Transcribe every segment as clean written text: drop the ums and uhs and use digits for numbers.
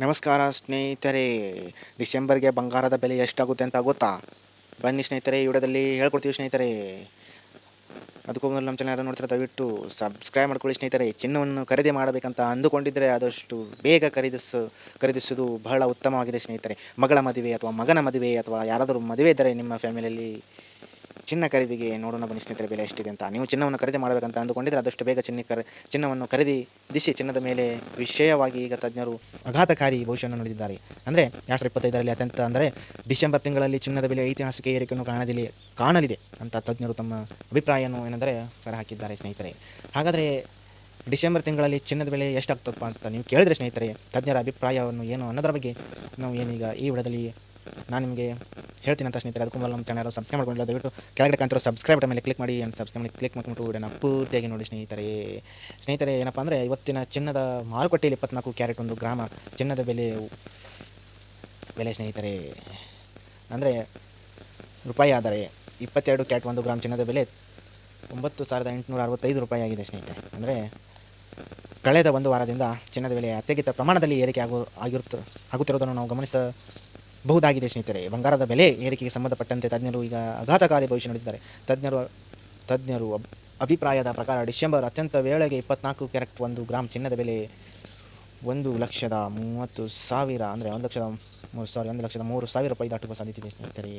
ನಮಸ್ಕಾರ ಸ್ನೇಹಿತರೆ. ಡಿಸೆಂಬರ್ಗೆ ಬಂಗಾರದ ಬೆಲೆ ಎಷ್ಟಾಗುತ್ತೆ ಅಂತ ಗೊತ್ತಾ? ಬನ್ನಿ ಸ್ನೇಹಿತರೆ, ಈ ವಿಡಿಯೋದಲ್ಲಿ ಹೇಳ್ಕೊಡ್ತೀವಿ ಸ್ನೇಹಿತರೆ. ಅದಕ್ಕೂ ಮೊದಲು ನಮ್ಮ ಚಾನಲ್ ನೋಡ್ತಾರೆ ದಯವಿಟ್ಟು ಸಬ್ಸ್ಕ್ರೈಬ್ ಮಾಡ್ಕೊಳ್ಳಿ ಸ್ನೇಹಿತರೆ. ಚಿನ್ನವನ್ನು ಖರೀದಿ ಮಾಡಬೇಕಂತ ಅಂದುಕೊಂಡಿದ್ದರೆ ಆದಷ್ಟು ಬೇಗ ಖರೀದಿಸುವುದು ಬಹಳ ಉತ್ತಮವಾಗಿದೆ ಸ್ನೇಹಿತರೆ. ಮಗಳ ಮದುವೆ ಅಥವಾ ಮಗನ ಮದುವೆ ಅಥವಾ ಯಾರಾದರೂ ಮದುವೆ ಇದ್ದರೆ ನಿಮ್ಮ ಫ್ಯಾಮಿಲಿಯಲ್ಲಿ ಚಿನ್ನ ಖರೀದಿಗೆ ನೋಡೋಣ ಬನ್ನಿ ಸ್ನೇಹಿತರೆ, ಬೆಲೆ ಎಷ್ಟಿದೆ ಅಂತ. ನೀವು ಚಿನ್ನವನ್ನು ಖರೀದಿ ಮಾಡಬೇಕಂತ ಅಂದುಕೊಂಡಿದ್ದರೆ ಆದಷ್ಟು ಬೇಗ ಚಿನ್ನವನ್ನು ಖರೀದಿಸಿ. ಚಿನ್ನದ ಮೇಲೆ ವಿಷಯವಾಗಿ ಈಗ ತಜ್ಞರು ಆಘಾತಕಾರಿ ಭವಿಷ್ಯವನ್ನು ನುಡಿದಿದ್ದಾರೆ. ಅಂದರೆ 2025ರಲ್ಲಿ ಅತ್ಯಂತ ಅಂದರೆ ಡಿಸೆಂಬರ್ ತಿಂಗಳಲ್ಲಿ ಚಿನ್ನದ ಬೆಲೆ ಐತಿಹಾಸಿಕ ಏರಿಕೆಯನ್ನು ಕಾಣಲಿದೆ ಅಂತ ತಜ್ಞರು ತಮ್ಮ ಅಭಿಪ್ರಾಯವನ್ನು ಏನೆಂದರೆ ಹೊರಹಾಕಿದ್ದಾರೆ ಸ್ನೇಹಿತರೆ. ಹಾಗಾದರೆ ಡಿಸೆಂಬರ್ ತಿಂಗಳಲ್ಲಿ ಚಿನ್ನದ ಬೆಲೆ ಎಷ್ಟಾಗ್ತದಪ್ಪ ಅಂತ ನೀವು ಕೇಳಿದರೆ ಸ್ನೇಹಿತರೆ, ತಜ್ಞರ ಅಭಿಪ್ರಾಯವನ್ನು ಏನು ಅನ್ನೋದ್ರ ಬಗ್ಗೆ ನಾವು ಏನೀಗ ಈ ವಿಡಿಯೋದಲ್ಲಿ ನಾನು ನಿಮಗೆ ಹೇಳ್ತೀನಿ ಅಂತ ಸ್ನೇಹಿತರೆ. ಅದಕ್ಕೂ ಮೊದಲು ನಮ್ಮ ಚಾನಲ್ ಸಬ್ಸ್ಕ್ರೈಬ್ ಮಾಡ್ಕೊಂಡಿಲ್ಲ ದಯವಿಟ್ಟು ಕೆಳಗಡೆ ಕಾಣ್ತಿರೋ ಸಬ್ಸ್ಕ್ರೈಬ್ ಮೇಲೆ ಕ್ಲಿಕ್ ಮಾಡಿ. ಸಬ್ಸ್ಕ್ರೈಬ್ ಮೇಲೆ ಕ್ಲಿಕ್ ಮಾಡಿಕೊಂಡು ವಿಡಿಯೋನ ಪೂರ್ತಿಯಾಗಿ ನೋಡಿ ಸ್ನೇಹಿತರೆ. ಏನಪ್ಪ ಅಂದರೆ ಇವತ್ತಿನ ಚಿನ್ನದ ಮಾರುಕಟ್ಟೆಯಲ್ಲಿ 24 ಕ್ಯಾರೆಟ್ 1 ಗ್ರಾಮ ಚಿನ್ನದ ಬೆಲೆ ಸ್ನೇಹಿತರೆ ಅಂದರೆ ರೂಪಾಯಿ ಆದರೆ 22 ಕ್ಯಾರೆಟ್ 1 ಗ್ರಾಮ್ ಚಿನ್ನದ ಬೆಲೆ 9,865 ರೂಪಾಯಿ ಆಗಿದೆ ಸ್ನೇಹಿತರೆ. ಅಂದರೆ ಕಳೆದ ಒಂದು ವಾರದಿಂದ ಚಿನ್ನದ ಬೆಲೆ ಅತ್ಯಧಿಕ ಪ್ರಮಾಣದಲ್ಲಿ ಏರಿಕೆ ಆಗುತ್ತಿರುವುದನ್ನು ನಾವು ಗಮನಿಸಬಹುದಾಗಿದೆ ಸ್ನೇಹಿತರೆ. ಬಂಗಾರದ ಬೆಲೆ ಏರಿಕೆಗೆ ಸಂಬಂಧಪಟ್ಟಂತೆ ತಜ್ಞರು ಈಗ ಆಘಾತಕಾರಿ ಭವಿಷ್ಯ ನುಡಿದಿದ್ದಾರೆ. ತಜ್ಞರು ಅಭಿಪ್ರಾಯದ ಪ್ರಕಾರ ಡಿಸೆಂಬರ್ ಅತ್ಯಂತ ವೇಳೆಗೆ 24 ಕ್ಯಾರೆಟ್ 1 ಗ್ರಾಮ್ ಚಿನ್ನದ ಬೆಲೆ 1,30,30,000 ಅಂದರೆ 1,03,000 ರೂಪಾಯಿ ದಾಟುವ ಸಾಧ್ಯತೆ ಇದೆ ಸ್ನೇಹಿತರೆ.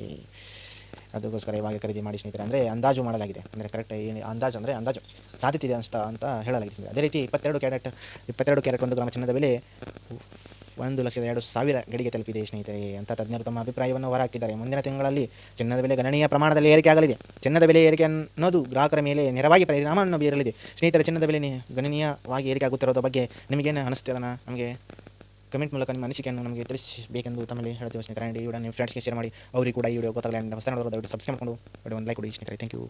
ಅದಕ್ಕೋಸ್ಕರ ಇವಾಗ ಖರೀದಿ ಮಾಡಿ ಸ್ನೇಹಿತರೆ. ಅಂದರೆ ಅಂದಾಜು ಮಾಡಲಾಗಿದೆ, ಅಂದರೆ ಕರೆಕ್ಟ್ ಏನು ಅಂದಾಜು ಸಾಧ್ಯತೆ ಇದೆ ಅಂತ ಹೇಳಲಾಗಿದೆ ಸ್ನೇಹಿತರೆ. ಅದೇ ರೀತಿ 22 ಕ್ಯಾರೆಟ್ 1 ಗ್ರಾಮ ಚಿನ್ನದ ಬೆಲೆ 1,02,000 ಗಡಿಗೆ ತಲುಪಿದೆ ಸ್ನೇಹಿತರೆ ಅಂತ ತಜ್ಞರು ತಮ್ಮ ಅಭಿಪ್ರಾಯವನ್ನು ಹೊರಹಾಕಿದ್ದಾರೆ. ಮುಂದಿನ ತಿಂಗಳಲ್ಲಿ ಚಿನ್ನದ ಬೆಲೆ ಗಣನೀಯ ಪ್ರಮಾಣದಲ್ಲಿ ಏರಿಕೆ ಆಗಲಿದೆ. ಚಿನ್ನದ ಬೆಲೆ ಏರಿಕೆ ಅನ್ನೋದು ಗ್ರಾಹಕರ ಮೇಲೆ ನೇರವಾಗಿ ಪರಿಣಾಮವನ್ನು ಬೀರಲಿದೆ ಸ್ನೇಹಿತರೆ. ಚಿನ್ನದ ಬೆಲೆ ಗಣನೀಯವಾಗಿ ಏರಿಕೆ ಆಗುತ್ತಿರೋದ್ರ ಬಗ್ಗೆ ನಿಮಗೇನು ಅನಿಸ್ತದೆ ಅದನ್ನು ನಮಗೆ ಕಮೆಂಟ್ ಮೂಲಕ ನಿಮ್ಮ ಅನಿಸಿಕೆಯನ್ನು ನಮಗೆ ತಿಳಿಸಬೇಕೆಂದು ತಮ್ಮಲ್ಲಿ ಹೇಳ್ತೀವಿ ಸ್ನೇಹಿತರೆ. ಈ ವಿಡಿಯೋ ನಿಮ್ಮ ಫ್ರೆಂಡ್ಸ್ಗೆ ಶೇರ್ ಮಾಡಿ, ಅವರಿಗೆ ಕೂಡ ಈ ವಿಡಿಯೋ ಗೊತ್ತಾಗಲಿ. ಹೊಸ ನೋಡೋದು ದಯವಿಟ್ಟು ಸಬ್ಸ್ಕ್ರೈಬ್ ಮಾಡಿಕೊಂಡು ವಿಡಿಯೋ ಒಂದು ಲೈಕ್ ಕೊಡಿ ಸ್ನೇಹಿತರೆ. Thank you.